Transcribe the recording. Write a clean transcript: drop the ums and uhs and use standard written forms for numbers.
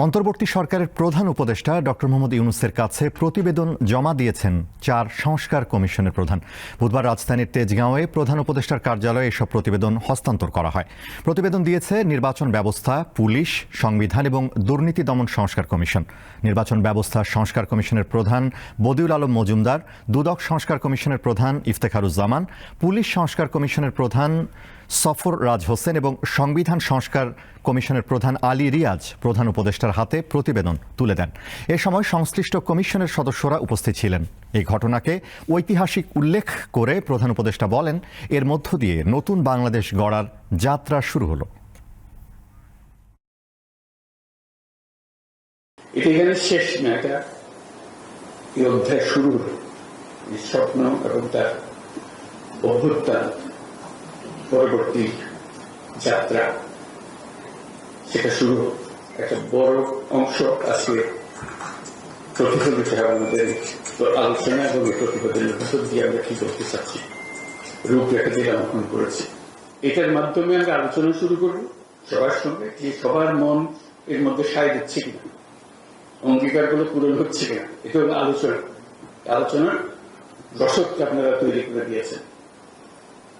অন্তর্বর্তী সরকারের প্রধান উপদেষ্টা ডক্টর মোহাম্মদ ইউনূসের কাছে প্রতিবেদন জমা দিয়েছেন ৪ সংস্কার কমিশনের প্রধান। বুধবার রাজধানীর তেজগাঁওয়ে প্রধান উপদেষ্টার কার্যালয়ে এসব প্রতিবেদন হস্তান্তর করা হয়। প্রতিবেদন দিয়েছে নির্বাচন ব্যবস্থা, পুলিশ, সংবিধান এবং দুর্নীতি দমন সংস্কার কমিশন। নির্বাচন ব্যবস্থা সংস্কার কমিশনের প্রধান বদিউল আলম মজুমদার, দুদক সংস্কার কমিশনের প্রধান ইফতেখারুজ্জামান, পুলিশ সংস্কার কমিশনের প্রধান সফর রাজ হোসেন এবং সংবিধান সংস্কার কমিশনের প্রধান আলী রিয়াজ প্রধান উপদেষ্টার হাতে প্রতিবেদন তুলে দেন। এ সময় সংশ্লিষ্ট কমিশনের সদস্যরা উপস্থিত ছিলেন। এই ঘটনাকে ঐতিহাসিক উল্লেখ করে প্রধান উপদেষ্টা বলেন, এর মধ্য দিয়ে নতুন বাংলাদেশ গড়ার যাত্রা শুরু হলো। এটা এখানে শেষ না, এটা এই অধ্যায় শুরু হলো। স্বপ্ন এবং তার অভ্যুত্থান পরবর্তী যাত্রা সেটা শুরু হলো। একটা বড় অংশ আজকে প্রতিফলিত হয় আমাদের আলোচনা এবং প্রতিবেদনের ভেতর দিয়ে আমরা কি করতে চাচ্ছি, রূপরেখা দিয়ে নামকরণ করেছি। এটার মাধ্যমে আমরা আলোচনা শুরু করবো সবার সঙ্গে, যে সবার মন এর মধ্যে সায় দিচ্ছে কিনা, অঙ্গীকারগুলো পূরণ হচ্ছে কিনা। এটা হলো আলোচনার রসদকে আপনারা তৈরি করে দিয়েছেন।